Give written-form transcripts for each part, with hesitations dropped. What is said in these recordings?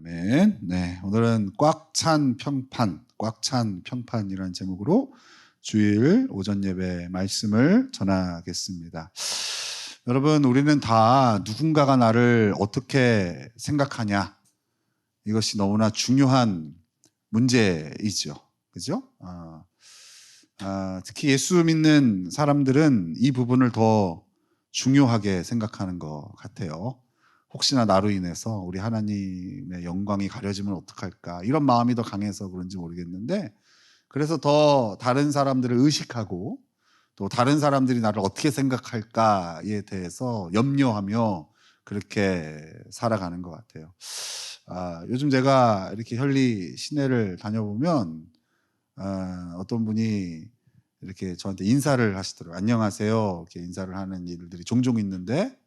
아멘. 네, 오늘은 꽉 찬 평판이라는 제목으로 주일 오전 예배 말씀을 전하겠습니다. 여러분, 우리는 다 누군가가 나를 어떻게 생각하냐, 이것이 너무나 중요한 문제이죠. 그죠? 특히 예수 믿는 사람들은 이 부분을 더 중요하게 생각하는 것 같아요. 혹시나 나로 인해서 우리 하나님의 영광이 가려지면 어떡할까, 이런 마음이 더 강해서 그런지 모르겠는데, 그래서 더 다른 사람들을 의식하고 또 다른 사람들이 나를 어떻게 생각할까에 대해서 염려하며 그렇게 살아가는 것 같아요. 요즘 제가 이렇게 현리 시내를 다녀보면 어떤 분이 이렇게 저한테 인사를 하시더라고요. 안녕하세요, 이렇게 인사를 하는 일들이 종종 있는데,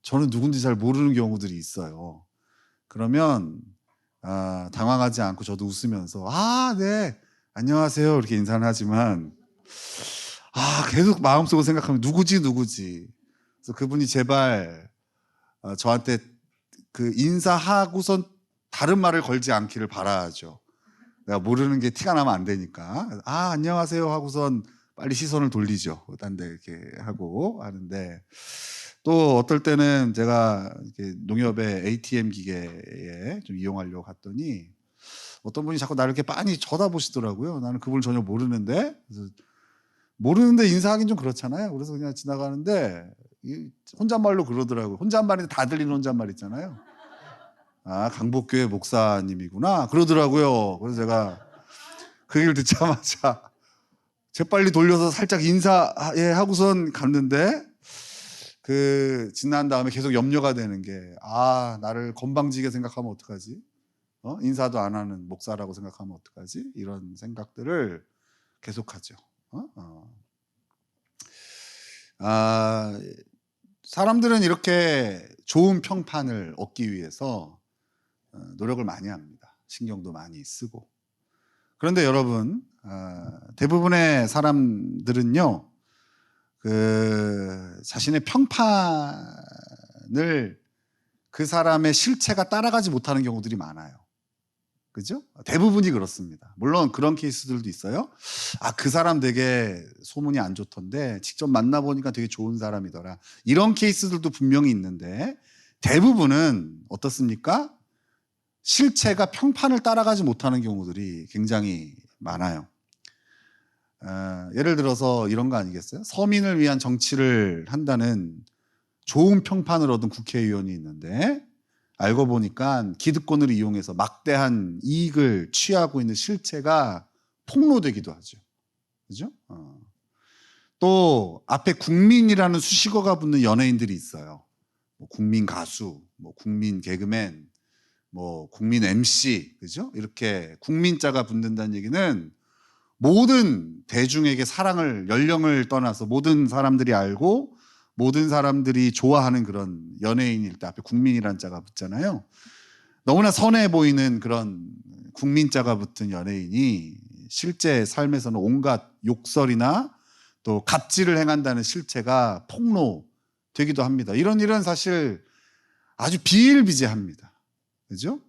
저는 누군지 잘 모르는 경우들이 있어요. 그러면 당황하지 않고 저도 웃으면서 네, 안녕하세요, 이렇게 인사를 하지만 계속 마음속으로 생각하면 누구지. 그래서 그분이 제발 저한테 그 인사하고선 다른 말을 걸지 않기를 바라죠. 내가 모르는 게 티가 나면 안 되니까. 안녕하세요 하고선 빨리 시선을 돌리죠. 딴 데 이렇게 하고 하는데, 또 어떨 때는 제가 이렇게 농협의 ATM 기계에 좀 이용하려고 갔더니 어떤 분이 자꾸 나를 이렇게 빤히 쳐다보시더라고요. 나는 그분을 전혀 모르는데, 그래서 모르는데 인사하긴 좀 그렇잖아요. 그래서 그냥 지나가는데 혼잣말로 그러더라고요. 혼잣말인데 다 들리는 혼잣말 있잖아요. 강복교회 목사님이구나 그러더라고요. 그래서 제가 그 얘기를 듣자마자 재빨리 돌려서 살짝 인사하고선 갔는데, 지난 다음에 계속 염려가 되는 게, 나를 건방지게 생각하면 어떡하지? 인사도 안 하는 목사라고 생각하면 어떡하지? 이런 생각들을 계속하죠. 사람들은 이렇게 좋은 평판을 얻기 위해서 노력을 많이 합니다. 신경도 많이 쓰고. 그런데 여러분, 대부분의 사람들은요, 자신의 평판을 그 사람의 실체가 따라가지 못하는 경우들이 많아요. 그죠? 대부분이 그렇습니다. 물론 그런 케이스들도 있어요. 그 사람 되게 소문이 안 좋던데 직접 만나보니까 되게 좋은 사람이더라, 이런 케이스들도 분명히 있는데, 대부분은 어떻습니까? 실체가 평판을 따라가지 못하는 경우들이 굉장히 많아요. 예를 들어서 이런 거 아니겠어요? 서민을 위한 정치를 한다는 좋은 평판을 얻은 국회의원이 있는데, 알고 보니까 기득권을 이용해서 막대한 이익을 취하고 있는 실체가 폭로되기도 하죠. 그죠? 또 앞에 국민이라는 수식어가 붙는 연예인들이 있어요. 국민 가수, 국민 개그맨, 국민 MC, 그죠? 이렇게 국민자가 붙는다는 얘기는 모든 대중에게 사랑을, 연령을 떠나서 모든 사람들이 알고 모든 사람들이 좋아하는 그런 연예인일 때 앞에 국민이란 자가 붙잖아요. 너무나 선해 보이는 그런 국민자가 붙은 연예인이 실제 삶에서는 온갖 욕설이나 또 갑질을 행한다는 실체가 폭로되기도 합니다. 이런 일은 사실 아주 비일비재합니다. 그죠?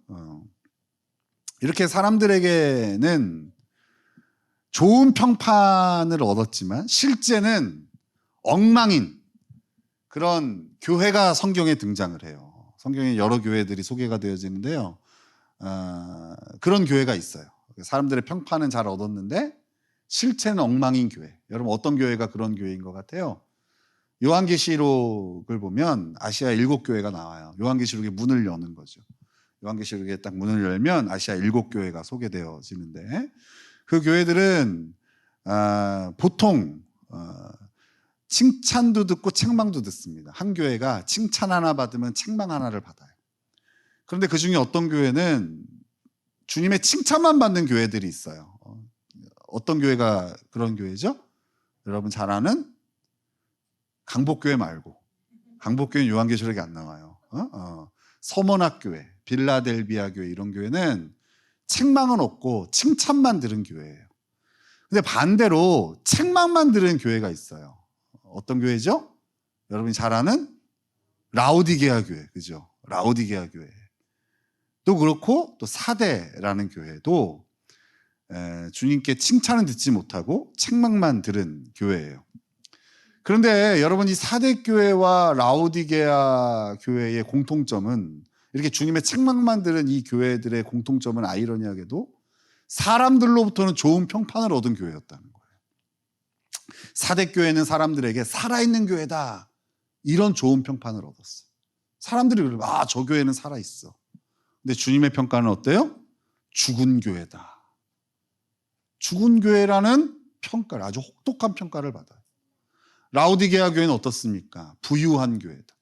이렇게 사람들에게는 좋은 평판을 얻었지만 실제는 엉망인 그런 교회가 성경에 등장을 해요. 성경에 여러 교회들이 소개가 되어지는데요. 그런 교회가 있어요. 사람들의 평판은 잘 얻었는데 실체는 엉망인 교회. 여러분, 어떤 교회가 그런 교회인 것 같아요? 요한계시록을 보면 아시아 7교회가 나와요. 요한계시록의 문을 여는 거죠. 요한계시록에 딱 문을 열면 아시아 7교회가 소개되어지는데, 그 교회들은 보통 칭찬도 듣고 책망도 듣습니다. 한 교회가 칭찬 하나 받으면 책망 하나를 받아요. 그런데 그 중에 어떤 교회는 주님의 칭찬만 받는 교회들이 있어요. 어떤 교회가 그런 교회죠? 여러분 잘 아는 강복교회 말고, 강복교회는 요한계시록에 안 나와요. 서머낙교회, 빌라델비아 교회, 이런 교회는 책망은 없고 칭찬만 들은 교회예요. 근데 반대로 책망만 들은 교회가 있어요. 어떤 교회죠? 여러분이 잘 아는 라오디게아 교회, 그죠? 라오디게아 교회. 또 그렇고 또 사대라는 교회도 주님께 칭찬은 듣지 못하고 책망만 들은 교회예요. 그런데 여러분, 이 사대 교회와 라오디게아 교회의 공통점은, 이렇게 주님의 책망만 들은 이 교회들의 공통점은 아이러니하게도 사람들로부터는 좋은 평판을 얻은 교회였다는 거예요. 사대 교회는 사람들에게 살아있는 교회다, 이런 좋은 평판을 얻었어요. 사람들이 그러고, 아, 저 교회는 살아있어. 근데 주님의 평가는 어때요? 죽은 교회다. 죽은 교회라는 평가를, 아주 혹독한 평가를 받아요. 라오디게아 교회는 어떻습니까? 부유한 교회다.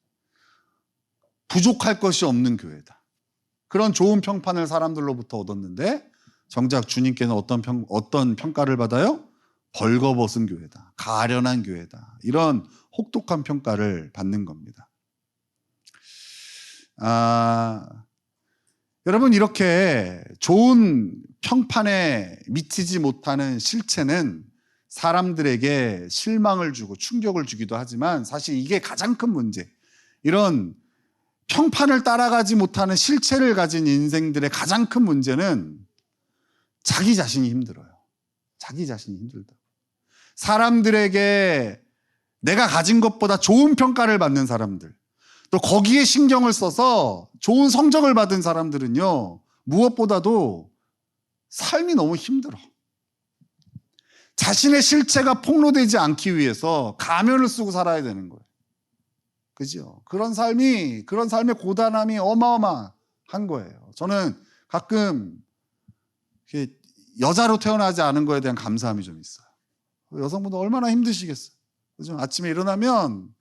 부족할 것이 없는 교회다. 그런 좋은 평판을 사람들로부터 얻었는데, 정작 주님께는 어떤 평가를 받아요? 벌거벗은 교회다. 가련한 교회다. 이런 혹독한 평가를 받는 겁니다. 여러분, 이렇게 좋은 평판에 미치지 못하는 실체는 사람들에게 실망을 주고 충격을 주기도 하지만, 사실 이게 가장 큰 문제, 이런 평판을 따라가지 못하는 실체를 가진 인생들의 가장 큰 문제는 자기 자신이 힘들어요. 자기 자신이 힘들다. 사람들에게 내가 가진 것보다 좋은 평가를 받는 사람들, 또 거기에 신경을 써서 좋은 성적을 받은 사람들은요, 무엇보다도 삶이 너무 힘들어. 자신의 실체가 폭로되지 않기 위해서 가면을 쓰고 살아야 되는 거예요. 그죠? 그런 삶의 고단함이 어마어마한 거예요. 저는 가끔 여자로 태어나지 않은 거에 대한 감사함이 좀 있어요. 여성분들 얼마나 힘드시겠어요. 그죠? 아침에 일어나면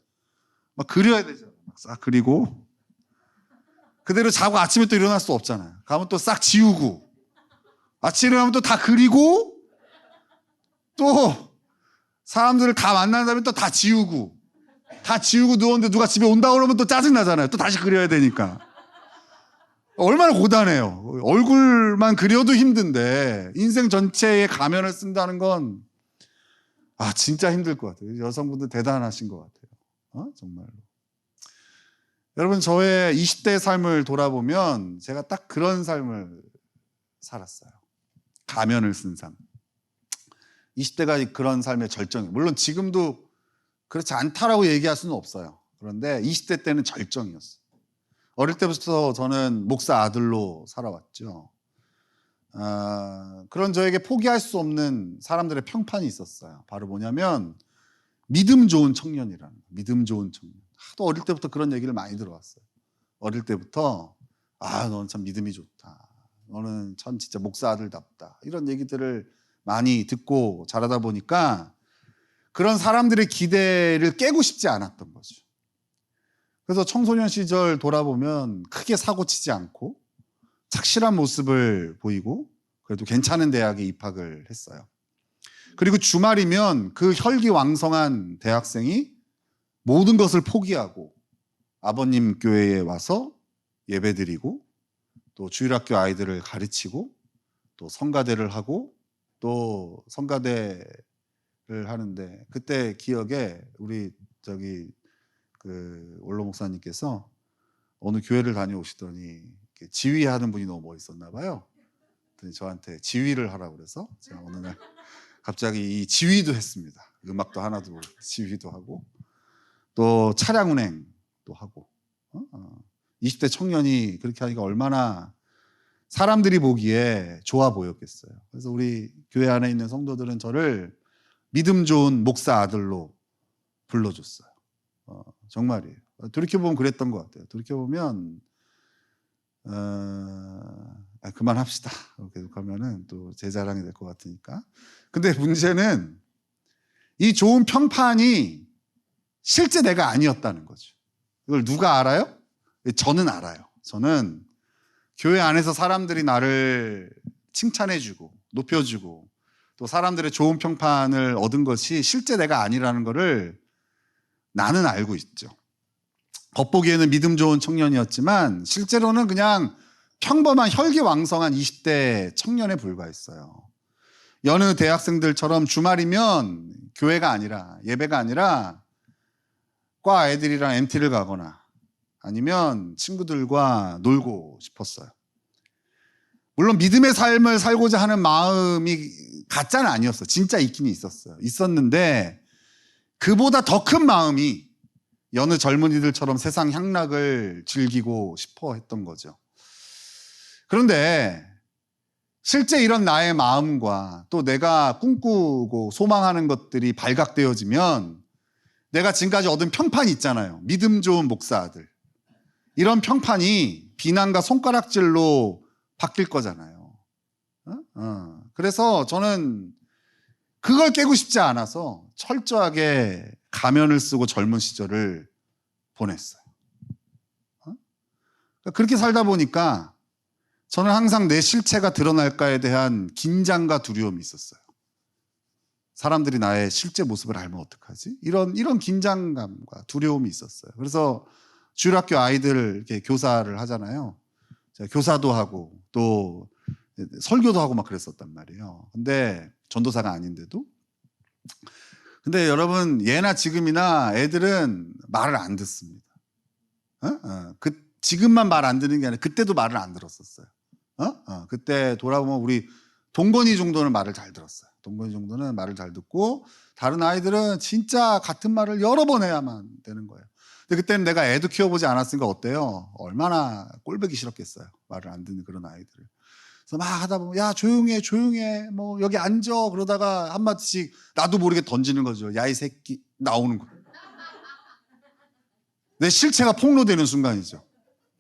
막 그려야 되잖아요. 막 싹 그리고 그대로 자고 아침에 또 일어날 수 없잖아요. 가면 또 싹 지우고, 아침에 일어나면 또 다 그리고, 또 사람들을 다 만난 다음에 또 다 지우고 누웠는데 누가 집에 온다 그러면 또 짜증나잖아요. 또 다시 그려야 되니까. 얼마나 고단해요. 얼굴만 그려도 힘든데 인생 전체에 가면을 쓴다는 건 진짜 힘들 것 같아요. 여성분들 대단하신 것 같아요. 정말로. 여러분, 저의 20대 삶을 돌아보면 제가 딱 그런 삶을 살았어요. 가면을 쓴 삶. 20대가 그런 삶의 절정이에요. 물론 지금도 그렇지 않다라고 얘기할 수는 없어요. 그런데 20대 때는 절정이었어요. 어릴 때부터 저는 목사 아들로 살아왔죠. 그런 저에게 포기할 수 없는 사람들의 평판이 있었어요. 바로 뭐냐면 믿음 좋은 청년이라는 거예요. 믿음 좋은 청년. 하도 어릴 때부터 그런 얘기를 많이 들어왔어요. 어릴 때부터 너는 참 믿음이 좋다. 너는 참 진짜 목사 아들답다. 이런 얘기들을 많이 듣고 자라다 보니까 그런 사람들의 기대를 깨고 싶지 않았던 거죠. 그래서 청소년 시절 돌아보면 크게 사고치지 않고 착실한 모습을 보이고 그래도 괜찮은 대학에 입학을 했어요. 그리고 주말이면 그 혈기왕성한 대학생이 모든 것을 포기하고 아버님 교회에 와서 예배드리고, 또 주일학교 아이들을 가르치고, 또 성가대를 하고, 또 성가대를 하는데, 그때 기억에 우리 원로 목사님께서 어느 교회를 다녀오시더니 지휘하는 분이 너무 멋있었나 봐요. 저한테 지휘를 하라고 그래서 제가 어느 날 갑자기 이 지휘도 했습니다. 음악도 하나도 지휘도 하고, 또 차량 운행도 하고. 20대 청년이 그렇게 하니까 얼마나 사람들이 보기에 좋아 보였겠어요. 그래서 우리 교회 안에 있는 성도들은 저를 믿음 좋은 목사 아들로 불러줬어요. 정말이에요. 돌이켜보면 그랬던 것 같아요. 돌이켜보면 그만합시다. 계속 하면은 또 제 자랑이 될 것 같으니까. 근데 문제는 이 좋은 평판이 실제 내가 아니었다는 거죠. 이걸 누가 알아요? 저는 알아요. 저는 교회 안에서 사람들이 나를 칭찬해주고 높여주고 또 사람들의 좋은 평판을 얻은 것이 실제 내가 아니라는 거를 나는 알고 있죠. 겉보기에는 믿음 좋은 청년이었지만 실제로는 그냥 평범한 혈기왕성한 20대 청년에 불과했어요. 여느 대학생들처럼 주말이면 교회가 아니라, 예배가 아니라 과 애들이랑 MT를 가거나 아니면 친구들과 놀고 싶었어요. 물론 믿음의 삶을 살고자 하는 마음이 가짜는 아니었어. 진짜 있긴 있었어요. 있었는데 그보다 더 큰 마음이 여느 젊은이들처럼 세상 향락을 즐기고 싶어 했던 거죠. 그런데 실제 이런 나의 마음과 또 내가 꿈꾸고 소망하는 것들이 발각되어지면 내가 지금까지 얻은 평판이 있잖아요. 믿음 좋은 목사 아들. 이런 평판이 비난과 손가락질로 바뀔 거잖아요. 그래서 저는 그걸 깨고 싶지 않아서 철저하게 가면을 쓰고 젊은 시절을 보냈어요. 그렇게 살다 보니까 저는 항상 내 실체가 드러날까에 대한 긴장과 두려움이 있었어요. 사람들이 나의 실제 모습을 알면 어떡하지? 이런 긴장감과 두려움이 있었어요. 그래서 주일학교 아이들 이렇게 교사를 하잖아요. 제가 교사도 하고 또 설교도 하고 막 그랬었단 말이에요. 근데 전도사가 아닌데도. 근데 여러분 예나 지금이나 애들은 말을 안 듣습니다. 지금만 말 안 듣는 게 아니라 그때도 말을 안 들었었어요. 그때 돌아보면 우리 동건이 정도는 말을 잘 들었어요. 동건이 정도는 말을 잘 듣고 다른 아이들은 진짜 같은 말을 여러 번 해야만 되는 거예요. 근데 그때는 내가 애도 키워보지 않았으니까 어때요? 얼마나 꼴보기 싫었겠어요. 말을 안 듣는 그런 아이들을. 그래서 막 하다 보면 야 조용히 해 뭐 여기 앉아 그러다가 한마디씩 나도 모르게 던지는 거죠. 야 이 새끼 나오는 거예요. 내 실체가 폭로되는 순간이죠.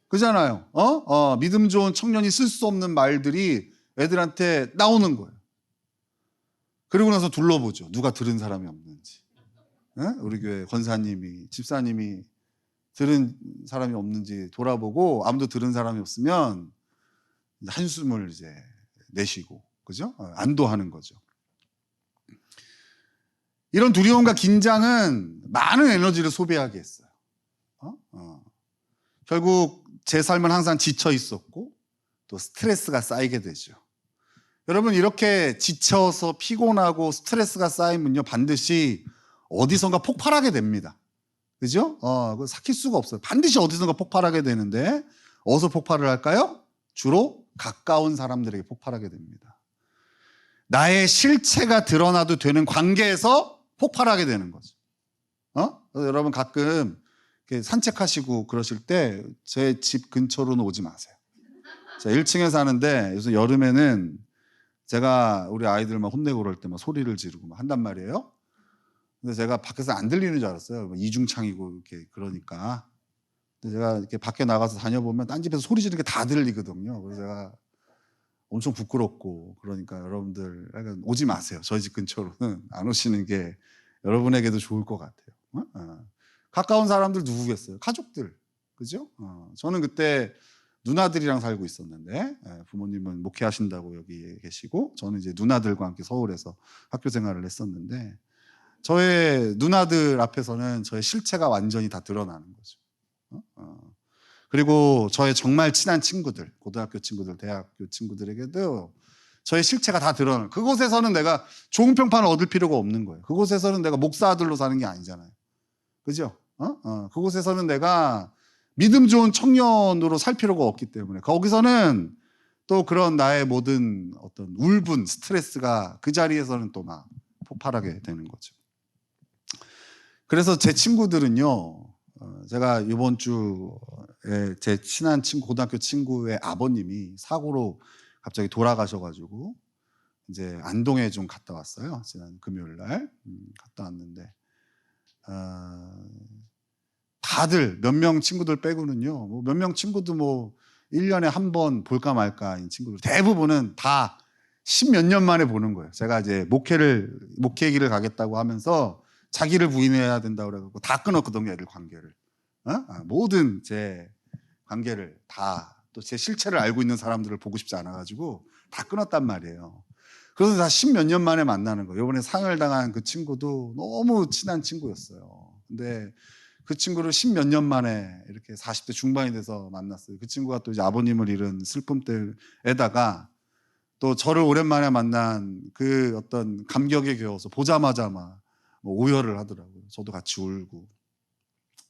그잖아요. 믿음 좋은 청년이 쓸 수 없는 말들이 애들한테 나오는 거예요. 그리고 나서 둘러보죠. 누가 들은 사람이 없는지. 우리 교회 권사님이 집사님이 들은 사람이 없는지 돌아보고 아무도 들은 사람이 없으면 한숨을 이제 내쉬고 그죠? 안도하는 거죠. 이런 두려움과 긴장은 많은 에너지를 소비하게 했어요. 결국 제 삶은 항상 지쳐 있었고 또 스트레스가 쌓이게 되죠. 여러분 이렇게 지쳐서 피곤하고 스트레스가 쌓이면요 반드시 어디선가 폭발하게 됩니다. 그죠? 그거 삭힐 수가 없어요. 반드시 어디선가 폭발하게 되는데 어디서 폭발을 할까요? 주로 가까운 사람들에게 폭발하게 됩니다. 나의 실체가 드러나도 되는 관계에서 폭발하게 되는 거죠. 그래서 여러분 가끔 이렇게 산책하시고 그러실 때 제 집 근처로는 오지 마세요. 제가 1층에 사는데 요새 여름에는 제가 우리 아이들 막 혼내고 그럴 때 막 소리를 지르고 막 한단 말이에요. 근데 제가 밖에서 안 들리는 줄 알았어요. 이중창이고 이렇게 그러니까. 근데 제가 이렇게 밖에 나가서 다녀보면 딴 집에서 소리 지르는 게 다 들리거든요. 그래서 제가 엄청 부끄럽고 그러니까 여러분들 약간 오지 마세요. 저희 집 근처로는 안 오시는 게 여러분에게도 좋을 것 같아요. 가까운 사람들 누구겠어요? 가족들. 그죠? 저는 그때 누나들이랑 살고 있었는데 부모님은 목회하신다고 여기 계시고 저는 이제 누나들과 함께 서울에서 학교 생활을 했었는데 저의 누나들 앞에서는 저의 실체가 완전히 다 드러나는 거죠. 그리고 저의 정말 친한 친구들, 고등학교 친구들, 대학교 친구들에게도 저의 실체가 다 드러나는 그곳에서는 내가 좋은 평판을 얻을 필요가 없는 거예요. 그곳에서는 내가 목사 아들로 사는 게 아니잖아요. 그죠? 그곳에서는 내가 믿음 좋은 청년으로 살 필요가 없기 때문에 거기서는 또 그런 나의 모든 어떤 울분, 스트레스가 그 자리에서는 또 막 폭발하게 되는 거죠. 그래서 제 친구들은요, 제가 이번 주에 제 친한 친구, 고등학교 친구의 아버님이 사고로 갑자기 돌아가셔가지고 이제 안동에 좀 갔다 왔어요. 지난 금요일 날 갔다 왔는데 다들 몇 명 친구들 빼고는요, 뭐 몇 명 친구도 뭐 1년에 한 번 볼까 말까인 친구들 대부분은 다 10몇 년 만에 보는 거예요. 제가 이제 목회기를 가겠다고 하면서 자기를 부인해야 된다고 그래갖고 다 끊었거든요, 애들 관계를. 모든 제 관계를 다 또 제 실체를 알고 있는 사람들을 보고 싶지 않아가지고 다 끊었단 말이에요. 그래서 다 10몇 년 만에 만나는 거예요. 이번에 상을 당한 그 친구도 너무 친한 친구였어요. 근데 그 친구를 10몇 년 만에 이렇게 40대 중반이 돼서 만났어요. 그 친구가 또 이제 아버님을 잃은 슬픔 때에다가 또 저를 오랜만에 만난 그 어떤 감격에 겨워서 보자마자 막 뭐 오열을 하더라고요. 저도 같이 울고.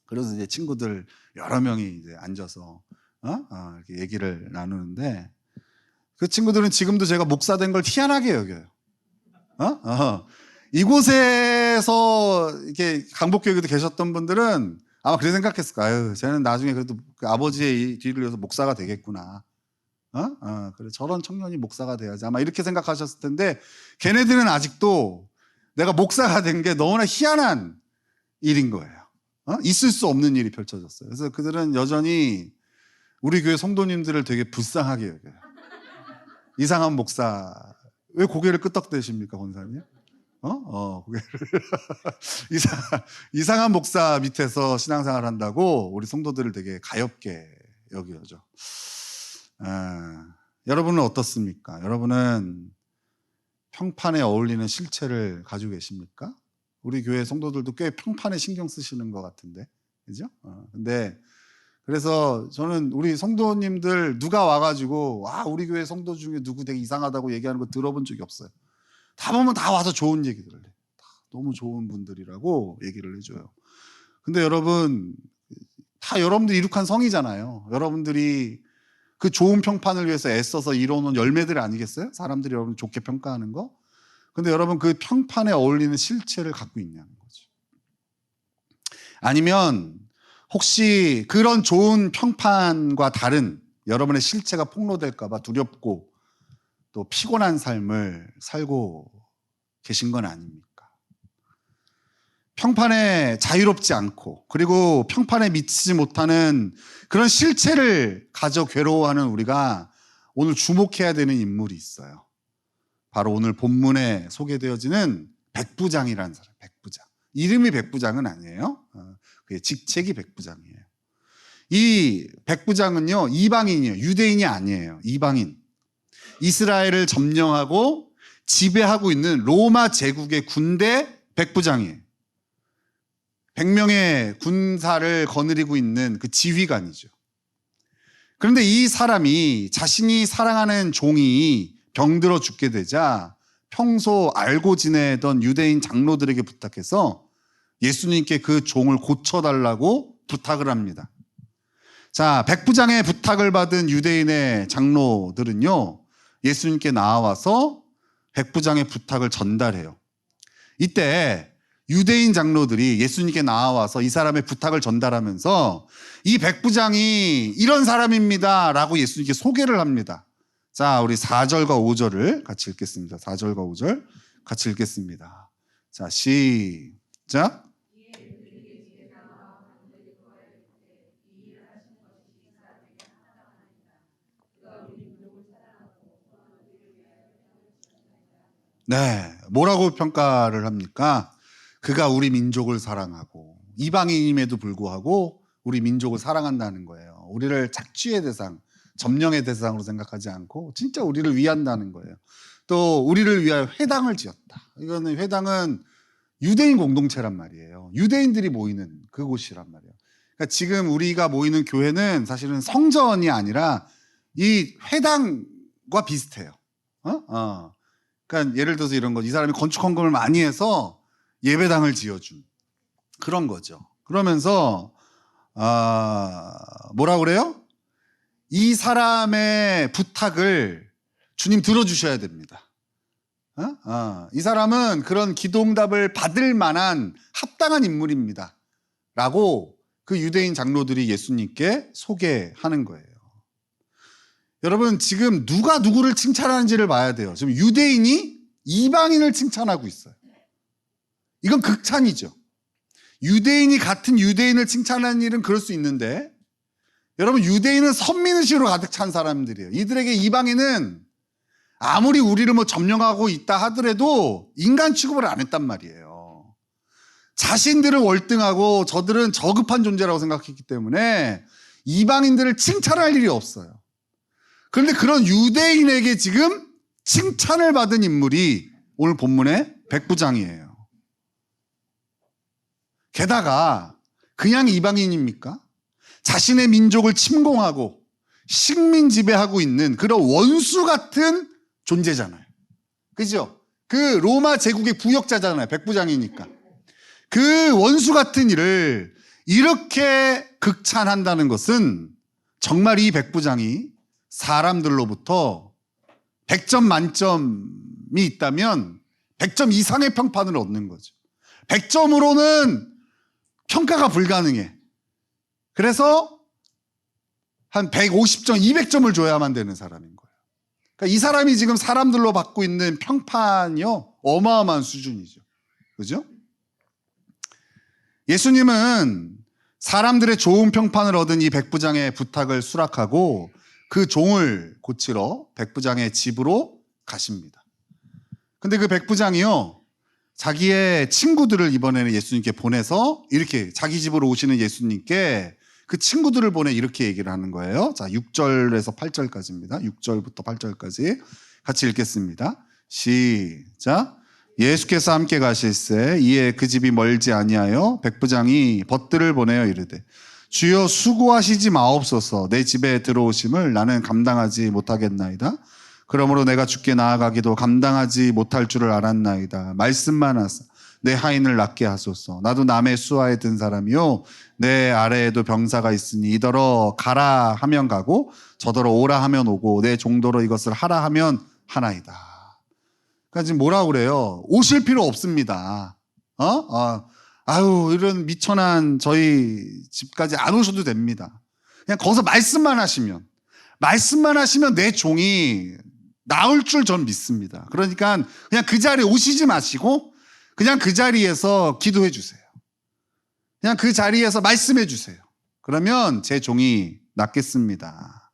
그래서 이제 친구들 여러 명이 이제 앉아서 이렇게 얘기를 나누는데 그 친구들은 지금도 제가 목사 된 걸 희한하게 여겨요. 이곳에서 이렇게 강복교회에도 계셨던 분들은 아마 그렇게 생각했을 거예요. 아유, 쟤는 나중에 그래도 그 아버지의 뒤를 이어서 목사가 되겠구나. 그래, 저런 청년이 목사가 돼야지. 아마 이렇게 생각하셨을 텐데, 걔네들은 아직도 내가 목사가 된 게 너무나 희한한 일인 거예요. 있을 수 없는 일이 펼쳐졌어요. 그래서 그들은 여전히 우리 교회 성도님들을 되게 불쌍하게 여겨요. 이상한 목사. 왜 고개를 끄덕대십니까, 권사님? 고개를. 이상한 목사 밑에서 신앙생활 한다고 우리 성도들을 되게 가엽게 여겨죠. 여러분은 어떻습니까? 여러분은 평판에 어울리는 실체를 가지고 계십니까? 우리 교회 성도들도 꽤 평판에 신경 쓰시는 것 같은데, 그죠? 근데 그래서 저는 우리 성도님들 누가 와가지고 우리 교회 성도 중에 누구 되게 이상하다고 얘기하는 거 들어본 적이 없어요. 다 보면 다 와서 좋은 얘기들을 해. 너무 좋은 분들이라고 얘기를 해줘요. 근데 여러분, 다 여러분들이 이룩한 성이잖아요. 여러분들이 그 좋은 평판을 위해서 애써서 이뤄놓은 열매들 아니겠어요? 사람들이 여러분 좋게 평가하는 거. 근데 여러분 그 평판에 어울리는 실체를 갖고 있냐는 거죠. 아니면 혹시 그런 좋은 평판과 다른 여러분의 실체가 폭로될까 봐 두렵고 또 피곤한 삶을 살고 계신 건 아닙니까? 평판에 자유롭지 않고 그리고 평판에 미치지 못하는 그런 실체를 가져 괴로워하는 우리가 오늘 주목해야 되는 인물이 있어요. 바로 오늘 본문에 소개되어지는 백부장이라는 사람. 백부장. 이름이 백부장은 아니에요. 그의 직책이 백부장이에요. 이 백부장은요, 이방인이에요. 유대인이 아니에요. 이방인. 이스라엘을 점령하고 지배하고 있는 로마 제국의 군대 백부장이에요. 100명의 군사를 거느리고 있는 그 지휘관이죠. 그런데 이 사람이 자신이 사랑하는 종이 병들어 죽게 되자 평소 알고 지내던 유대인 장로들에게 부탁해서 예수님께 그 종을 고쳐달라고 부탁을 합니다. 자, 백부장의 부탁을 받은 유대인의 장로들은요, 예수님께 나와서 백부장의 부탁을 전달해요. 이때 유대인 장로들이 예수님께 나와서 이 사람의 부탁을 전달하면서 이 백부장이 이런 사람입니다 라고 예수님께 소개를 합니다. 자, 우리 4절과 5절을 같이 읽겠습니다. 4절과 5절 같이 읽겠습니다. 자, 시작. 네, 뭐라고 평가를 합니까? 그가 우리 민족을 사랑하고 이방인임에도 불구하고 우리 민족을 사랑한다는 거예요. 우리를 착취의 대상, 점령의 대상으로 생각하지 않고 진짜 우리를 위한다는 거예요. 또 우리를 위하여 회당을 지었다. 이거는 회당은 유대인 공동체란 말이에요. 유대인들이 모이는 그곳이란 말이에요. 그러니까 지금 우리가 모이는 교회는 사실은 성전이 아니라 이 회당과 비슷해요. 그러니까 예를 들어서 이런 거, 이 사람이 건축 헌금을 많이 해서 예배당을 지어준 그런 거죠. 그러면서 뭐라 그래요? 이 사람의 부탁을 주님 들어주셔야 됩니다. 이 사람은 그런 기도응답을 받을 만한 합당한 인물입니다 라고 그 유대인 장로들이 예수님께 소개하는 거예요. 여러분, 지금 누가 누구를 칭찬하는지를 봐야 돼요. 지금 유대인이 이방인을 칭찬하고 있어요. 이건 극찬이죠. 유대인이 같은 유대인을 칭찬하는 일은 그럴 수 있는데, 여러분, 유대인은 선민의식으로 가득 찬 사람들이에요. 이들에게 이방인은 아무리 우리를 뭐 점령하고 있다 하더라도 인간 취급을 안 했단 말이에요. 자신들은 월등하고 저들은 저급한 존재라고 생각했기 때문에 이방인들을 칭찬할 일이 없어요. 그런데 그런 유대인에게 지금 칭찬을 받은 인물이 오늘 본문의 백부장이에요. 게다가 그냥 이방인입니까? 자신의 민족을 침공하고 식민 지배하고 있는 그런 원수 같은 존재잖아요. 그죠? 그 로마 제국의 부역자잖아요. 백부장이니까. 그 원수 같은 일을 이렇게 극찬한다는 것은 정말 이 백부장이 사람들로부터 100점 만점이 있다면 100점 이상의 평판을 얻는 거죠. 100점으로는 평가가 불가능해. 그래서 한 150점, 200점을 줘야만 되는 사람인 거예요. 그러니까 이 사람이 지금 사람들로 받고 있는 평판이요, 어마어마한 수준이죠. 그죠? 예수님은 사람들의 좋은 평판을 얻은 이 백부장의 부탁을 수락하고 그 종을 고치러 백부장의 집으로 가십니다. 근데 그 백부장이요, 자기의 친구들을 이번에는 예수님께 보내서 이렇게 자기 집으로 오시는 예수님께 그 친구들을 보내 이렇게 얘기를 하는 거예요. 자, 6절에서 8절까지입니다. 6절부터 8절까지 같이 읽겠습니다. 시작. 예수께서 함께 가실새 이에 그 집이 멀지 아니하여 백부장이 벗들을 보내어 이르되 주여 수고하시지 마옵소서. 내 집에 들어오심을 나는 감당하지 못하겠나이다. 그러므로 내가 주께 나아가기도 감당하지 못할 줄을 알았나이다. 말씀만 하사 내 하인을 낫게 하소서. 나도 남의 수하에 든 사람이요 내 아래에도 병사가 있으니 이더러 가라 하면 가고 저더러 오라 하면 오고 내 종도로 이것을 하라 하면 하나이다. 그러니까 지금 뭐라고 그래요? 오실 필요 없습니다. 아유, 이런 미천한 저희 집까지 안 오셔도 됩니다. 그냥 거기서 말씀만 하시면 내 종이 나올 줄 전 믿습니다. 그러니까 그냥 그 자리에 오시지 마시고 그냥 그 자리에서 기도해 주세요. 그냥 그 자리에서 말씀해 주세요. 그러면 제 종이 낫겠습니다.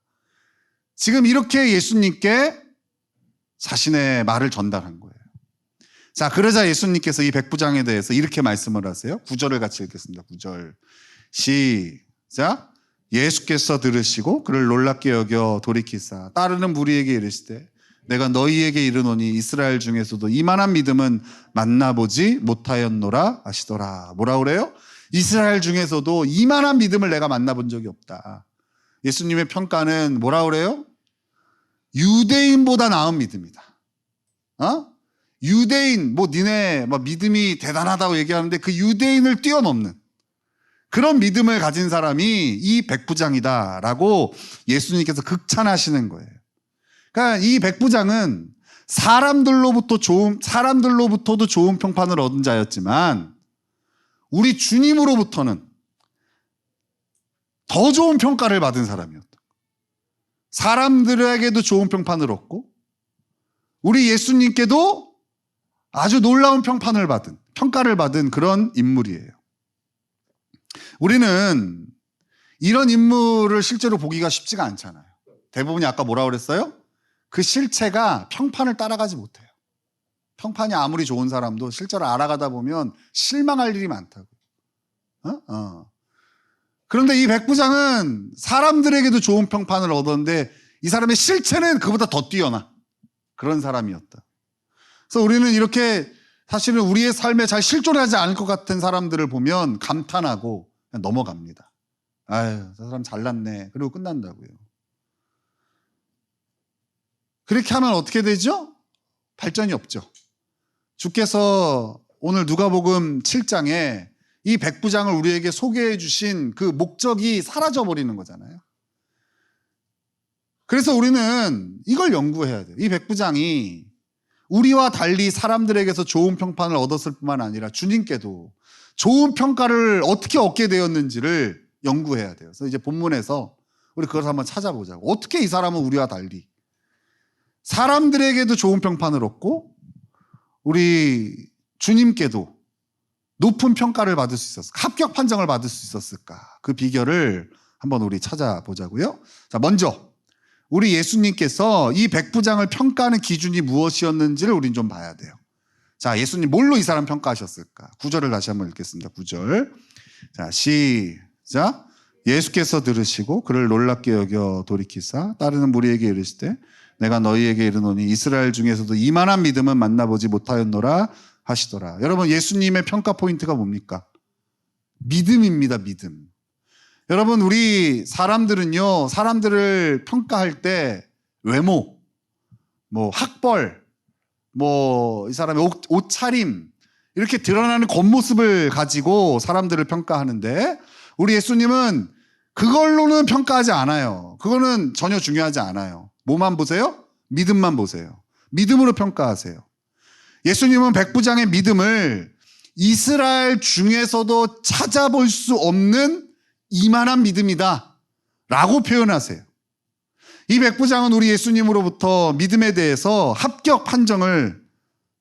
지금 이렇게 예수님께 자신의 말을 전달한 거예요. 자, 그러자 예수님께서 이 백부장에 대해서 이렇게 말씀을 하세요. 9절을 같이 읽겠습니다. 9절. 시작. 예수께서 들으시고 그를 놀랍게 여겨 돌이키사 따르는 무리에게 이르시되 내가 너희에게 이르노니 이스라엘 중에서도 이만한 믿음은 만나보지 못하였노라 하시더라. 뭐라 그래요? 이스라엘 중에서도 이만한 믿음을 내가 만나본 적이 없다. 예수님의 평가는 뭐라 그래요? 유대인보다 나은 믿음이다. 유대인, 니네 믿음이 대단하다고 얘기하는데 그 유대인을 뛰어넘는 그런 믿음을 가진 사람이 이 백부장이다라고 예수님께서 극찬하시는 거예요. 그러니까 이 백부장은 사람들로부터도 좋은 평판을 얻은 자였지만 우리 주님으로부터는 더 좋은 평가를 받은 사람이었다. 사람들에게도 좋은 평판을 얻고 우리 예수님께도 아주 놀라운 평가를 받은 그런 인물이에요. 우리는 이런 인물을 실제로 보기가 쉽지가 않잖아요. 대부분이 아까 뭐라고 그랬어요? 그 실체가 평판을 따라가지 못해요. 평판이 아무리 좋은 사람도 실제로 알아가다 보면 실망할 일이 많다고. 그런데 이 백부장은 사람들에게도 좋은 평판을 얻었는데 이 사람의 실체는 그보다 더 뛰어나 그런 사람이었다. 그래서 우리는 이렇게 사실은 우리의 삶에 잘 실존하지 않을 것 같은 사람들을 보면 감탄하고 그냥 넘어갑니다. 아유, 저 사람 잘났네. 그리고 끝난다고요. 그렇게 하면 어떻게 되죠? 발전이 없죠. 주께서 오늘 누가복음 7장에 이 백부장을 우리에게 소개해 주신 그 목적이 사라져 버리는 거잖아요. 그래서 우리는 이걸 연구해야 돼요. 이 백부장이 우리와 달리 사람들에게서 좋은 평판을 얻었을 뿐만 아니라 주님께도 좋은 평가를 어떻게 얻게 되었는지를 연구해야 돼요. 그래서 이제 본문에서 우리 그걸 한번 찾아보자고. 어떻게 이 사람은 우리와 달리 사람들에게도 좋은 평판을 얻고 우리 주님께도 높은 평가를 받을 수 있었을까? 합격 판정을 받을 수 있었을까? 그 비결을 한번 우리 찾아보자고요. 자, 먼저 우리 예수님께서 이 백부장을 평가하는 기준이 무엇이었는지를 우린 좀 봐야 돼요. 자, 예수님 뭘로 이 사람 평가하셨을까? 9절을 다시 한번 읽겠습니다. 9절. 자, 시작. 예수께서 들으시고 그를 놀랍게 여겨 돌이키사 따르는 무리에게 이르시되 내가 너희에게 이르노니 이스라엘 중에서도 이만한 믿음은 만나보지 못하였노라 하시더라. 여러분, 예수님의 평가 포인트가 뭡니까? 믿음입니다. 믿음. 여러분, 우리 사람들은요, 사람들을 평가할 때 외모, 학벌, 이 사람의 옷차림, 이렇게 드러나는 겉모습을 가지고 사람들을 평가하는데 우리 예수님은 그걸로는 평가하지 않아요. 그거는 전혀 중요하지 않아요. 뭐만 보세요? 믿음만 보세요. 믿음으로 평가하세요. 예수님은 백부장의 믿음을 이스라엘 중에서도 찾아볼 수 없는 이만한 믿음이다 라고 표현하세요. 이 백부장은 우리 예수님으로부터 믿음에 대해서 합격 판정을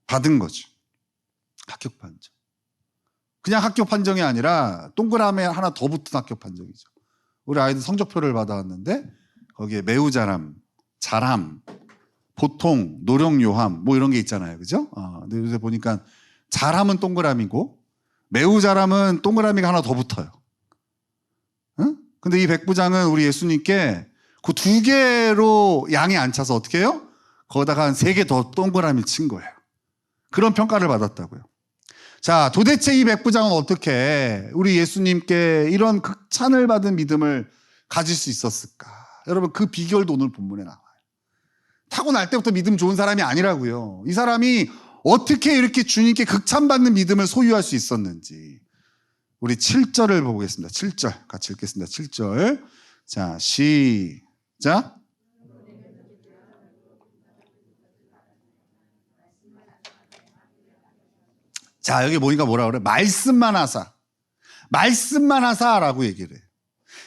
받은 거죠. 합격 판정. 그냥 합격 판정이 아니라 동그라미 하나 더 붙은 합격 판정이죠. 우리 아이들 성적표를 받아왔는데 거기에 매우 잘함, 잘함, 보통, 노력, 요함 뭐 이런 게 있잖아요. 그죠? 근데 요새 보니까 잘함은 동그라미고 매우 잘함은 동그라미가 하나 더 붙어요. 응? 근데 이 백부장은 우리 예수님께 그 두 개로 양이 안 차서 어떻게 해요? 거기다가 한 3개 더 동그라미를 친 거예요. 그런 평가를 받았다고요. 자, 도대체 이 백부장은 어떻게 우리 예수님께 이런 극찬을 받은 믿음을 가질 수 있었을까? 여러분, 그 비결도 오늘 본문에 나와요. 타고날 때부터 믿음 좋은 사람이 아니라고요. 이 사람이 어떻게 이렇게 주님께 극찬받는 믿음을 소유할 수 있었는지. 우리 7절을 보겠습니다. 7절 같이 읽겠습니다. 7절. 자, 시작. 자, 여기 보니까 뭐라 그래? 말씀만 하사라고 얘기를 해요.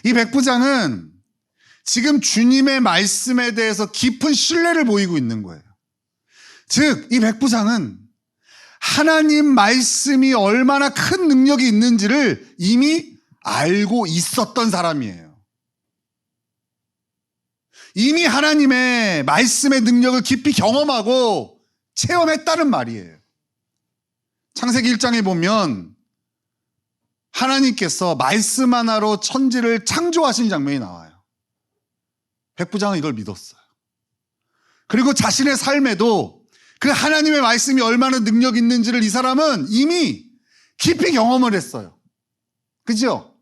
이 백부장은 지금 주님의 말씀에 대해서 깊은 신뢰를 보이고 있는 거예요. 즉, 이 백부장은 하나님 말씀이 얼마나 큰 능력이 있는지를 이미 알고 있었던 사람이에요. 이미 하나님의 말씀의 능력을 깊이 경험하고 체험했다는 말이에요. 창세기 1장에 보면 하나님께서 말씀 하나로 천지를 창조하신 장면이 나와요. 백부장은 이걸 믿었어요. 그리고 자신의 삶에도 그 하나님의 말씀이 얼마나 능력 있는지를 이 사람은 이미 깊이 경험을 했어요. 그죠?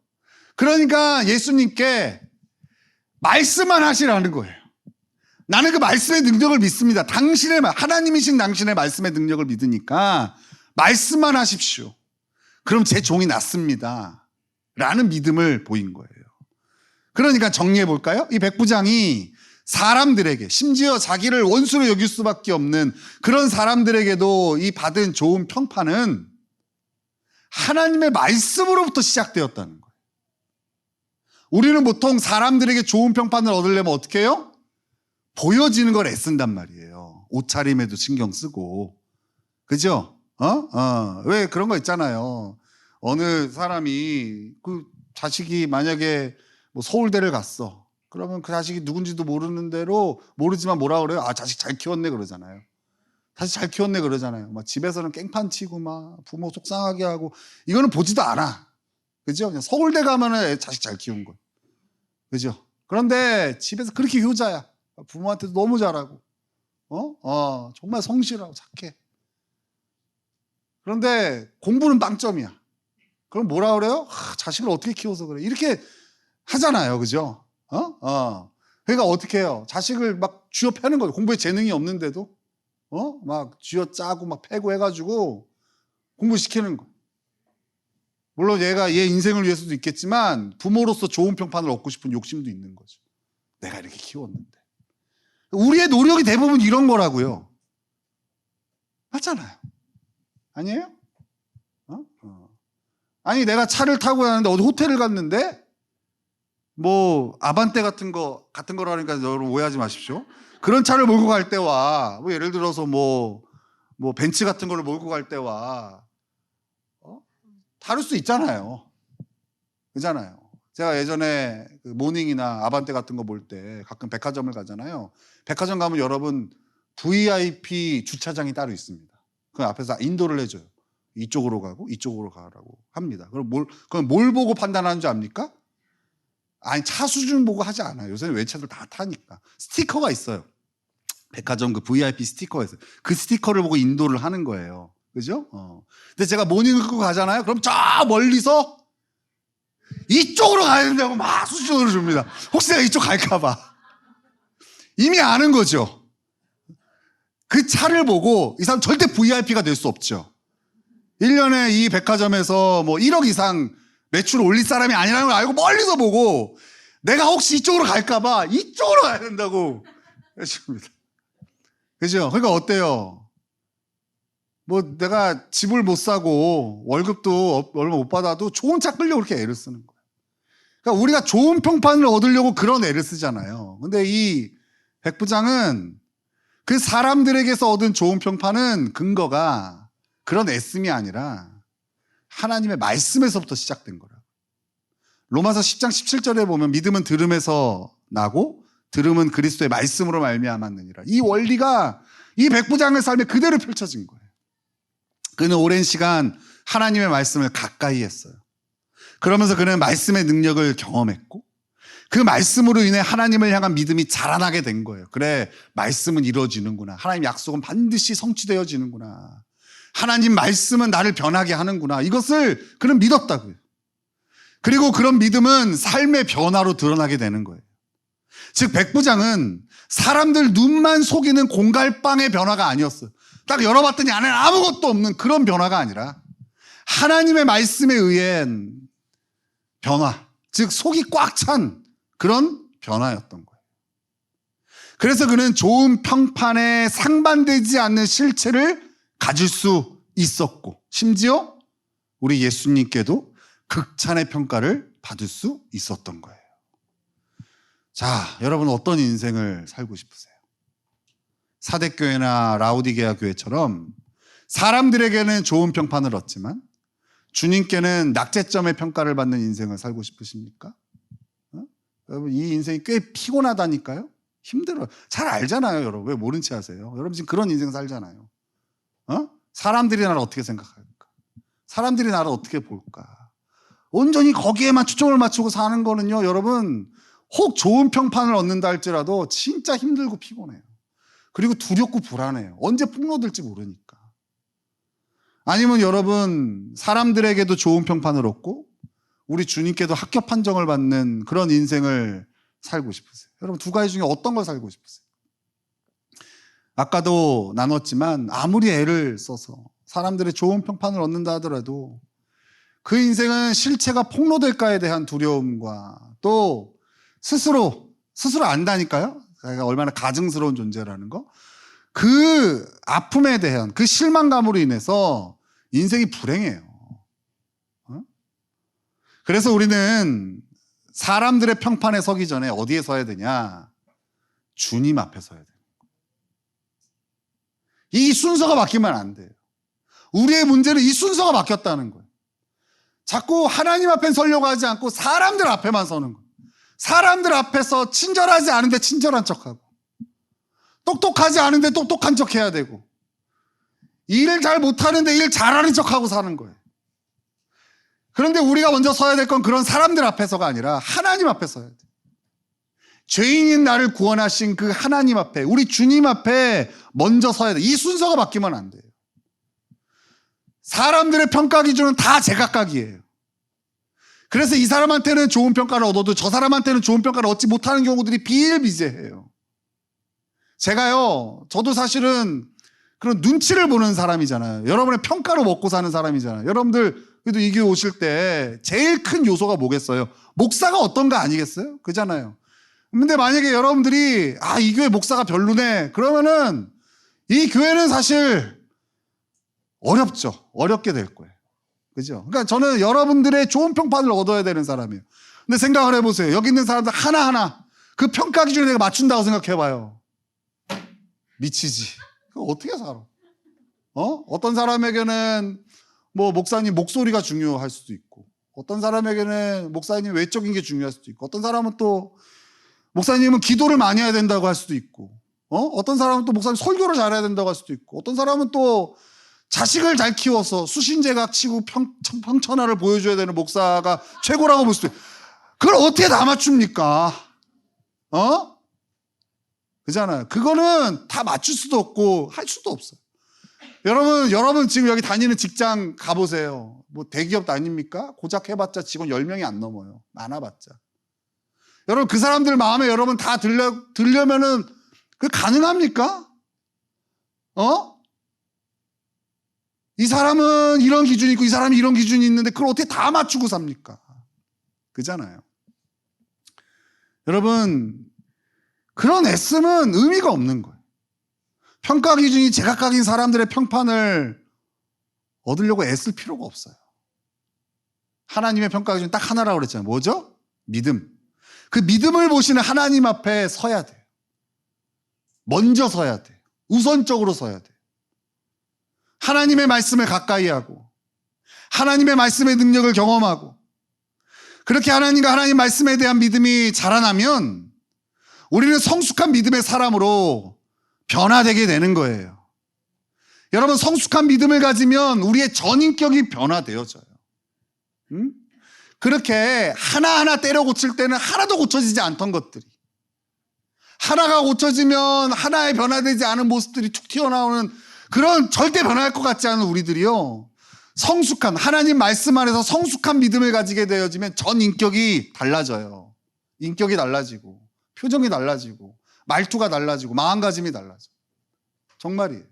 그러니까 예수님께 말씀만 하시라는 거예요. 나는 그 말씀의 능력을 믿습니다. 하나님이신 당신의 말씀의 능력을 믿으니까 말씀만 하십시오. 그럼 제 종이 낫습니다. 라는 믿음을 보인 거예요. 그러니까 정리해 볼까요? 이 백부장이 사람들에게, 심지어 자기를 원수로 여길 수밖에 없는 그런 사람들에게도 이 받은 좋은 평판은 하나님의 말씀으로부터 시작되었다는 거예요. 우리는 보통 사람들에게 좋은 평판을 얻으려면 어떻게 해요? 보여지는 걸 애쓴단 말이에요. 옷차림에도 신경 쓰고. 그죠? 왜 그런 거 있잖아요. 어느 사람이 그 자식이 만약에 뭐 서울대를 갔어. 그러면 그 자식이 누군지도 모르는 대로 모르지만 뭐라 그래요? 아, 자식 잘 키웠네 그러잖아요. 자식 잘 키웠네 그러잖아요. 막 집에서는 깽판 치고 막 부모 속상하게 하고 이거는 보지도 않아. 그죠? 그냥 서울대 가면은 자식 잘 키운 거. 그죠? 그런데 집에서 그렇게 효자야. 부모한테도 너무 잘하고. 정말 성실하고 착해. 그런데 공부는 빵점이야. 그럼 뭐라 그래요? 자식을 어떻게 키워서 그래? 이렇게 하잖아요. 그죠? 그러니까 어떻게 해요? 자식을 막 쥐어 패는 거예요. 공부에 재능이 없는데도. 막 쥐어 짜고 막 패고 해가지고 공부시키는 거. 물론 얘가 얘 인생을 위해서도 있겠지만 부모로서 좋은 평판을 얻고 싶은 욕심도 있는 거죠. 내가 이렇게 키웠는데. 우리의 노력이 대부분 이런 거라고요. 맞잖아요. 아니에요? 아니 내가 차를 타고 가는데 어디 호텔을 갔는데 뭐 아반떼 같은 거라니까 여러분 오해하지 마십시오. 그런 차를 몰고 갈 때와 뭐 예를 들어서 뭐 벤츠 같은 걸 몰고 갈 때와 다를 수 있잖아요. 그잖아요. 제가 예전에 그 모닝이나 아반떼 같은 거 볼 때 가끔 백화점을 가잖아요. 백화점 가면 여러분 VIP 주차장이 따로 있습니다. 그 앞에서 인도를 해줘요. 이쪽으로 가고 이쪽으로 가라고 합니다. 그럼 뭘 보고 판단하는 줄 압니까? 아니 차 수준 보고 하지 않아요. 요새는 외차들 다 타니까. 스티커가 있어요. 백화점 그 VIP 스티커가 있어요. 그 스티커를 보고 인도를 하는 거예요. 그죠? 근데 제가 모닝을 끌고 가잖아요. 그럼 저 멀리서 이쪽으로 가야 된다고 막 수준을 줍니다. 혹시 내가 이쪽 갈까 봐. 이미 아는 거죠. 그 차를 보고 이 사람 절대 VIP가 될 수 없죠. 1년에 이 백화점에서 뭐 1억 이상 매출을 올릴 사람이 아니라는 걸 알고 멀리서 보고 내가 혹시 이쪽으로 갈까 봐 이쪽으로 가야 된다고 해줍니다. 그죠? 그러니까 어때요? 뭐 내가 집을 못 사고 월급도 얼마 못 받아도 좋은 차 끌려고 그렇게 애를 쓰는 거예요. 그러니까 우리가 좋은 평판을 얻으려고 그런 애를 쓰잖아요. 근데 이 백부장은 그 사람들에게서 얻은 좋은 평판은 근거가 그런 애씀이 아니라 하나님의 말씀에서부터 시작된 거라고. 로마서 10장 17절에 보면 믿음은 들음에서 나고 들음은 그리스도의 말씀으로 말미암았느니라. 이 원리가 이 백부장의 삶에 그대로 펼쳐진 거예요. 그는 오랜 시간 하나님의 말씀을 가까이 했어요. 그러면서 그는 말씀의 능력을 경험했고 그 말씀으로 인해 하나님을 향한 믿음이 자라나게 된 거예요. 그래, 말씀은 이루어지는구나. 하나님 약속은 반드시 성취되어지는구나. 하나님 말씀은 나를 변하게 하는구나. 이것을 그는 믿었다고요. 그리고 그런 믿음은 삶의 변화로 드러나게 되는 거예요. 즉 백부장은 사람들 눈만 속이는 공갈빵의 변화가 아니었어요. 딱 열어봤더니 안에 아무것도 없는 그런 변화가 아니라 하나님의 말씀에 의한 변화, 즉 속이 꽉 찬 그런 변화였던 거예요. 그래서 그는 좋은 평판에 상반되지 않는 실체를 가질 수 있었고 심지어 우리 예수님께도 극찬의 평가를 받을 수 있었던 거예요. 자, 여러분 어떤 인생을 살고 싶으세요? 사대교회나 라우디게아 교회처럼 사람들에게는 좋은 평판을 얻지만 주님께는 낙제점의 평가를 받는 인생을 살고 싶으십니까? 여러분 이 인생이 꽤 피곤하다니까요. 힘들어요. 잘 알잖아요. 여러분 왜 모른 체 하세요? 여러분 지금 그런 인생 살잖아요. 사람들이 나를 어떻게 생각할까? 사람들이 나를 어떻게 볼까? 온전히 거기에만 초점을 맞추고 사는 거는요, 여러분 혹 좋은 평판을 얻는다 할지라도 진짜 힘들고 피곤해요. 그리고 두렵고 불안해요. 언제 폭로될지 모르니까. 아니면 여러분 사람들에게도 좋은 평판을 얻고 우리 주님께도 합격 판정을 받는 그런 인생을 살고 싶으세요? 여러분 두 가지 중에 어떤 걸 살고 싶으세요? 아까도 나눴지만 아무리 애를 써서 사람들의 좋은 평판을 얻는다 하더라도 그 인생은 실체가 폭로될까에 대한 두려움과 또 스스로 안다니까요. 자기가 얼마나 가증스러운 존재라는 거. 그 아픔에 대한 그 실망감으로 인해서 인생이 불행해요. 그래서 우리는 사람들의 평판에 서기 전에 어디에 서야 되냐? 주님 앞에 서야 돼요. 이 순서가 바뀌면 안 돼요. 우리의 문제는 이 순서가 바뀌었다는 거예요. 자꾸 하나님 앞에 서려고 하지 않고 사람들 앞에만 서는 거예요. 사람들 앞에서 친절하지 않은데 친절한 척하고 똑똑하지 않은데 똑똑한 척해야 되고 일 잘 못하는데 일 잘하는 척하고 사는 거예요. 그런데 우리가 먼저 서야 될 건 그런 사람들 앞에서가 아니라 하나님 앞에 서야 돼요. 죄인인 나를 구원하신 그 하나님 앞에, 우리 주님 앞에 먼저 서야 돼요. 이 순서가 바뀌면 안 돼요. 사람들의 평가 기준은 다 제각각이에요. 그래서 이 사람한테는 좋은 평가를 얻어도 저 사람한테는 좋은 평가를 얻지 못하는 경우들이 비일비재해요. 저도 사실은 그런 눈치를 보는 사람이잖아요. 여러분의 평가로 먹고 사는 사람이잖아요. 여러분들 그래도 이 교회 오실 때 제일 큰 요소가 뭐겠어요? 목사가 어떤가 아니겠어요? 그잖아요. 근데 만약에 여러분들이 이 교회 목사가 별로네 그러면은 이 교회는 사실 어렵죠. 어렵게 될 거예요. 그죠? 그러니까 저는 여러분들의 좋은 평판을 얻어야 되는 사람이에요. 근데 생각을 해보세요. 여기 있는 사람들 하나하나 그 평가 기준에 내가 맞춘다고 생각해봐요. 미치지. 그거 어떻게 살아? 어떤 사람에게는 뭐 목사님 목소리가 중요할 수도 있고 어떤 사람에게는 목사님 외적인 게 중요할 수도 있고 어떤 사람은 또 목사님은 기도를 많이 해야 된다고 할 수도 있고 어떤 사람은 또 목사님 설교를 잘해야 된다고 할 수도 있고 어떤 사람은 또 자식을 잘 키워서 수신제각 치고 평천하를 보여줘야 되는 목사가 최고라고 볼 수도 있고 그걸 어떻게 다 맞춥니까? 그잖아요. 그거는 다 맞출 수도 없고 할 수도 없어요. 여러분 지금 여기 다니는 직장 가보세요. 뭐 대기업 아닙니까? 고작 해봤자 직원 10명이 안 넘어요. 많아봤자. 여러분 그 사람들 마음에 여러분 다 들려면은 그 가능합니까? 이 사람은 이런 기준이 있고 이 사람이 이런 기준이 있는데 그걸 어떻게 다 맞추고 삽니까? 그잖아요. 여러분 그런 애씀은 의미가 없는 거예요. 평가 기준이 제각각인 사람들의 평판을 얻으려고 애쓸 필요가 없어요. 하나님의 평가 기준이 딱 하나라고 그랬잖아요. 뭐죠? 믿음. 그 믿음을 보시는 하나님 앞에 서야 돼요. 먼저 서야 돼요. 우선적으로 서야 돼요. 하나님의 말씀을 가까이 하고 하나님의 말씀의 능력을 경험하고 그렇게 하나님과 하나님 말씀에 대한 믿음이 자라나면 우리는 성숙한 믿음의 사람으로 변화되게 되는 거예요. 여러분, 성숙한 믿음을 가지면 우리의 전인격이 변화되어져요. 그렇게 하나하나 때려 고칠 때는 하나도 고쳐지지 않던 것들이 하나가 고쳐지면 하나의 변화되지 않은 모습들이 툭 튀어나오는 그런 절대 변화할 것 같지 않은 우리들이요, 성숙한 하나님 말씀 안에서 성숙한 믿음을 가지게 되어지면 전 인격이 달라져요. 인격이 달라지고 표정이 달라지고 말투가 달라지고 마음가짐이 달라져. 정말이에요.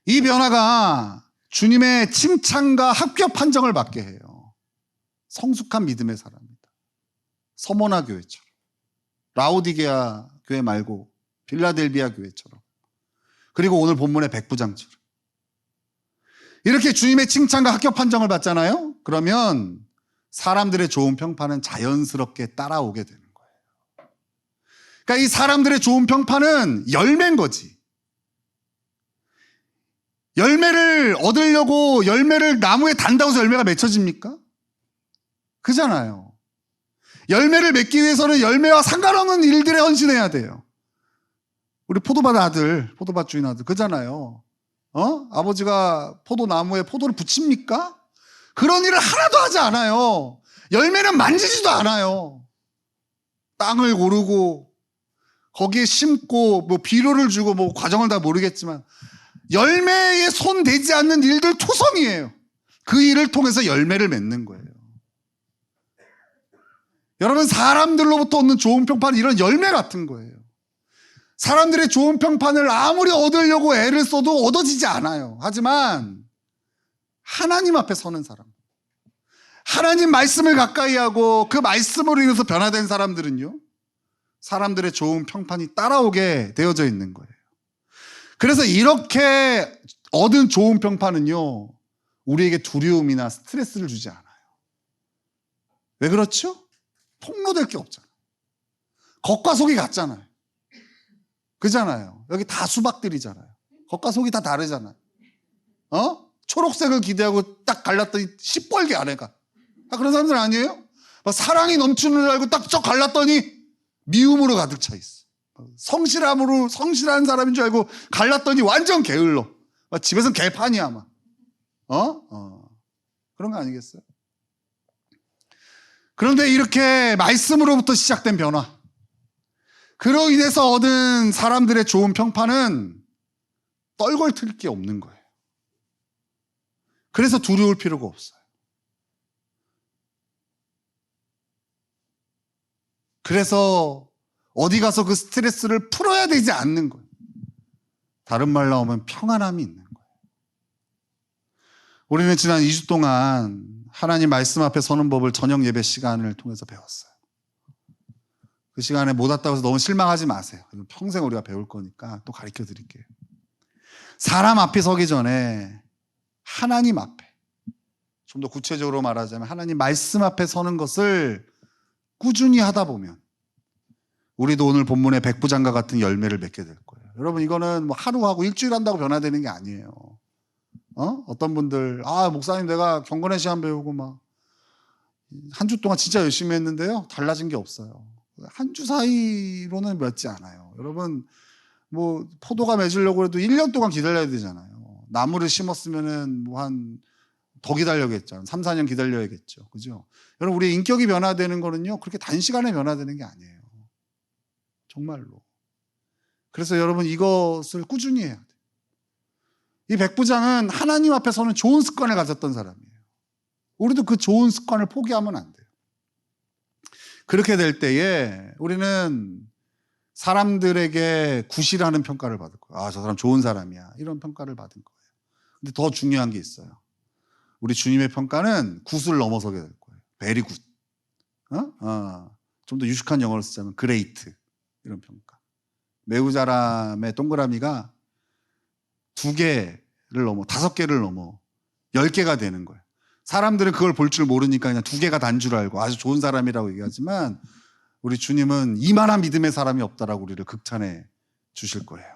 이 변화가 주님의 칭찬과 합격 판정을 받게 해요. 성숙한 믿음의 사람이다. 서모나 교회처럼, 라오디게아 교회 말고 빌라델비아 교회처럼, 그리고 오늘 본문의 백부장처럼 이렇게 주님의 칭찬과 합격 판정을 받잖아요. 그러면 사람들의 좋은 평판은 자연스럽게 따라오게 되는 거예요. 그러니까 이 사람들의 좋은 평판은 열매인 거지. 열매를 얻으려고 열매를 나무에 단다고 해서 열매가 맺혀집니까? 그잖아요. 열매를 맺기 위해서는 열매와 상관없는 일들에 헌신해야 돼요. 우리 포도밭 아들, 포도밭 주인 아들 그잖아요. 아버지가 포도나무에 포도를 붙입니까? 그런 일을 하나도 하지 않아요. 열매는 만지지도 않아요. 땅을 고르고 거기에 심고 뭐 비료를 주고 뭐 과정을 다 모르겠지만 열매에 손 대지 않는 일들 투성이에요. 그 일을 통해서 열매를 맺는 거예요. 여러분, 사람들로부터 얻는 좋은 평판은 이런 열매 같은 거예요. 사람들의 좋은 평판을 아무리 얻으려고 애를 써도 얻어지지 않아요. 하지만 하나님 앞에 서는 사람, 하나님 말씀을 가까이 하고 그 말씀으로 인해서 변화된 사람들은요, 사람들의 좋은 평판이 따라오게 되어져 있는 거예요. 그래서 이렇게 얻은 좋은 평판은요, 우리에게 두려움이나 스트레스를 주지 않아요. 왜 그렇죠? 폭로될 게 없잖아요. 겉과 속이 같잖아요. 그잖아요. 여기 다 수박들이잖아요. 겉과 속이 다 다르잖아요. 초록색을 기대하고 딱 갈랐더니 시뻘게 안에가. 그런 사람들 아니에요? 사랑이 넘치는 줄 알고 딱 쩍 갈랐더니 미움으로 가득 차 있어. 성실한 사람인 줄 알고 갈랐더니 완전 게을러. 집에서는 개판이야 아마. 그런 거 아니겠어요? 그런데 이렇게 말씀으로부터 시작된 변화, 그로 인해서 얻은 사람들의 좋은 평판은 떨걸틀 게 없는 거예요. 그래서 두려울 필요가 없어요. 그래서 어디 가서 그 스트레스를 풀어야 되지 않는 거예요. 다른 말로 하면 평안함이 있는 거예요. 우리는 지난 2주 동안 하나님 말씀 앞에 서는 법을 저녁 예배 시간을 통해서 배웠어요. 그 시간에 못 왔다고 해서 너무 실망하지 마세요. 평생 우리가 배울 거니까 또 가르쳐 드릴게요. 사람 앞에 서기 전에 하나님 앞에, 좀 더 구체적으로 말하자면 하나님 말씀 앞에 서는 것을 꾸준히 하다 보면 우리도 오늘 본문의 백부장과 같은 열매를 맺게 될 거예요. 여러분, 이거는 뭐 하루 하고 일주일 한다고 변화되는 게 아니에요. 어떤 분들, 목사님 내가 경건의 시간 배우고 막 한 주 동안 진짜 열심히 했는데요, 달라진 게 없어요. 한 주 사이로는 맺지 않아요. 여러분, 뭐 포도가 맺으려고 해도 1년 동안 기다려야 되잖아요. 나무를 심었으면은 뭐 더 기다려야겠죠. 3, 4년 기다려야겠죠. 그죠? 여러분, 우리 인격이 변화되는 거는요, 그렇게 단시간에 변화되는 게 아니에요. 정말로. 그래서 여러분, 이것을 꾸준히 해야 돼요. 이 백부장은 하나님 앞에 서는 좋은 습관을 가졌던 사람이에요. 우리도 그 좋은 습관을 포기하면 안 돼요. 그렇게 될 때에 우리는 사람들에게 굿이라는 평가를 받을 거예요. 저 사람 좋은 사람이야, 이런 평가를 받은 거예요. 근데 더 중요한 게 있어요. 우리 주님의 평가는 굿을 넘어서게 될 거예요. 베리 굿. 좀 더 유식한 영어를 쓰자면 그레이트, 이런 평가. 매우자람의 동그라미가 2개를 넘어 5개를 넘어 10개가 되는 거예요. 사람들은 그걸 볼 줄 모르니까 그냥 2개가 단 줄 알고 아주 좋은 사람이라고 얘기하지만 우리 주님은 이만한 믿음의 사람이 없다라고 우리를 극찬해 주실 거예요.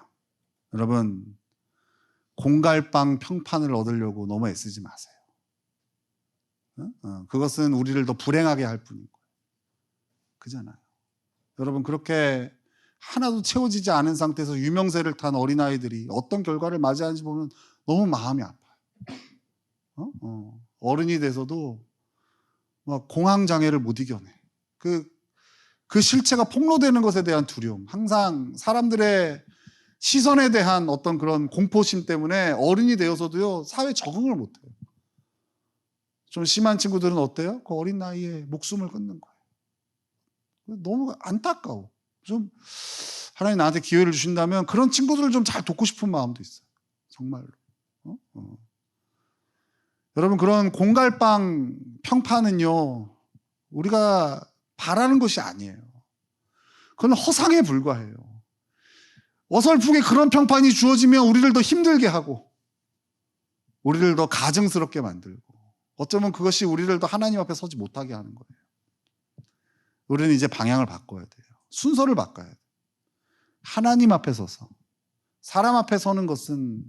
여러분, 공갈빵 평판을 얻으려고 너무 애쓰지 마세요. 그것은 우리를 더 불행하게 할 뿐인 거예요. 그잖아요. 여러분, 그렇게 하나도 채워지지 않은 상태에서 유명세를 탄 어린아이들이 어떤 결과를 맞이하는지 보면 너무 마음이 아파요. 어른이 돼서도 막 공황장애를 못 이겨내. 그 실체가 폭로되는 것에 대한 두려움, 항상 사람들의 시선에 대한 어떤 그런 공포심 때문에 어른이 되어서도요, 사회에 적응을 못해요. 좀 심한 친구들은 어때요? 그 어린 나이에 목숨을 끊는 거예요. 너무 안타까워. 좀 하나님 나한테 기회를 주신다면 그런 친구들을 좀 잘 돕고 싶은 마음도 있어요. 정말로. 여러분, 그런 공갈빵 평판은요, 우리가 바라는 것이 아니에요. 그건 허상에 불과해요. 어설프게 그런 평판이 주어지면 우리를 더 힘들게 하고 우리를 더 가증스럽게 만들고 어쩌면 그것이 우리를 더 하나님 앞에 서지 못하게 하는 거예요. 우리는 이제 방향을 바꿔야 돼요. 순서를 바꿔야 돼요. 하나님 앞에 서서 사람 앞에 서는 것은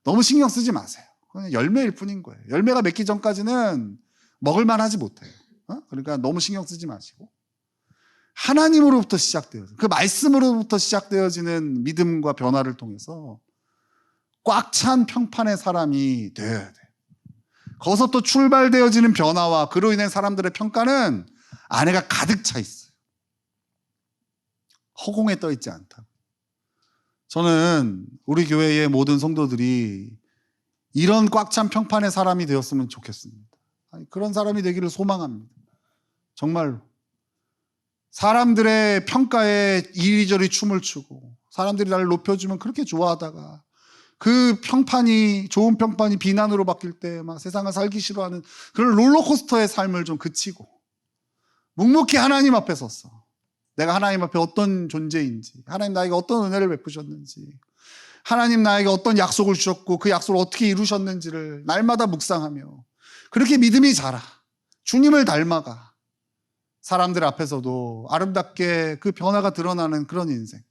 너무 신경 쓰지 마세요. 그냥 열매일 뿐인 거예요. 열매가 맺기 전까지는 먹을만 하지 못해요. 그러니까 너무 신경 쓰지 마시고 하나님으로부터 시작되어서 그 말씀으로부터 시작되어지는 믿음과 변화를 통해서 꽉 찬 평판의 사람이 되어야 돼요. 거기서 또 출발되어지는 변화와 그로 인한 사람들의 평가는 안에가 가득 차 있어요. 허공에 떠 있지 않다. 저는 우리 교회의 모든 성도들이 이런 꽉 찬 평판의 사람이 되었으면 좋겠습니다. 그런 사람이 되기를 소망합니다. 정말로. 사람들의 평가에 이리저리 춤을 추고 사람들이 나를 높여주면 그렇게 좋아하다가 그 평판이, 좋은 평판이 비난으로 바뀔 때 막 세상을 살기 싫어하는 그런 롤러코스터의 삶을 좀 그치고 묵묵히 하나님 앞에 섰어. 내가 하나님 앞에 어떤 존재인지, 하나님 나에게 어떤 은혜를 베푸셨는지, 하나님 나에게 어떤 약속을 주셨고 그 약속을 어떻게 이루셨는지를 날마다 묵상하며 그렇게 믿음이 자라, 주님을 닮아가 사람들 앞에서도 아름답게 그 변화가 드러나는 그런 인생.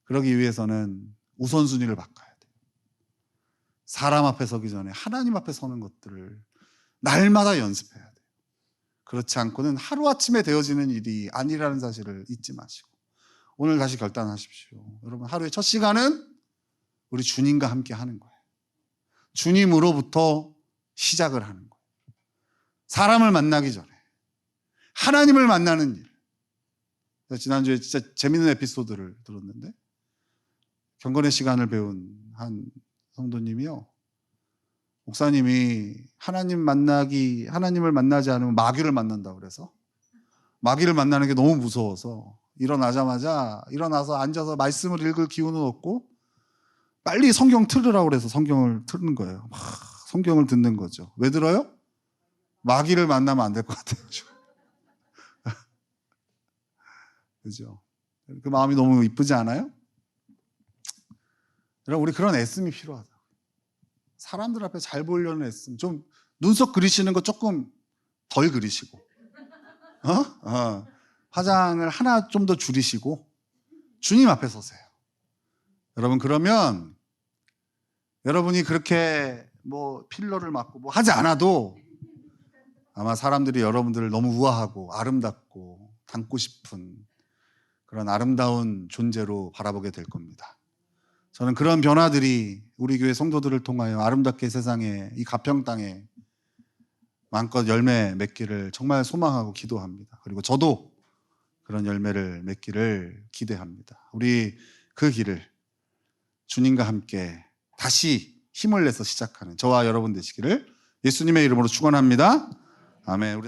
그러기 위해서는 우선순위를 바꿔야 돼요. 사람 앞에 서기 전에 하나님 앞에 서는 것들을 날마다 연습해야 돼요. 그렇지 않고는 하루아침에 되어지는 일이 아니라는 사실을 잊지 마시고 오늘 다시 결단하십시오. 여러분, 하루의 첫 시간은 우리 주님과 함께 하는 거예요. 주님으로부터 시작을 하는 거예요. 사람을 만나기 전에 하나님을 만나는 일. 지난주에 진짜 재밌는 에피소드를 들었는데 경건의 시간을 배운 한 성도님이요, 목사님이 하나님을 만나지 않으면 마귀를 만난다고 그래서 마귀를 만나는 게 너무 무서워서 일어나서 앉아서 말씀을 읽을 기운은 없고 빨리 성경 틀으라고 그래서 성경을 틀는 거예요. 막 성경을 듣는 거죠. 왜 들어요? 마귀를 만나면 안 될 것 같아요. 그죠? 그 마음이 너무 이쁘지 않아요? 여러분, 우리 그런 애씀이 필요하다. 사람들 앞에 잘 보이려는 애씀. 좀 눈썹 그리시는 거 조금 덜 그리시고, 화장을 하나 좀 더 줄이시고 주님 앞에 서세요. 여러분, 그러면 여러분이 그렇게 뭐 필러를 맞고 뭐 하지 않아도 아마 사람들이 여러분들을 너무 우아하고 아름답고 닮고 싶은 그런 아름다운 존재로 바라보게 될 겁니다. 저는 그런 변화들이 우리 교회 성도들을 통하여 아름답게 세상에, 이 가평 땅에 마음껏 열매 맺기를 정말 소망하고 기도합니다. 그리고 저도 그런 열매를 맺기를 기대합니다. 우리 그 길을 주님과 함께 다시 힘을 내서 시작하는 저와 여러분 되시기를 예수님의 이름으로 축원합니다. 아멘. 우리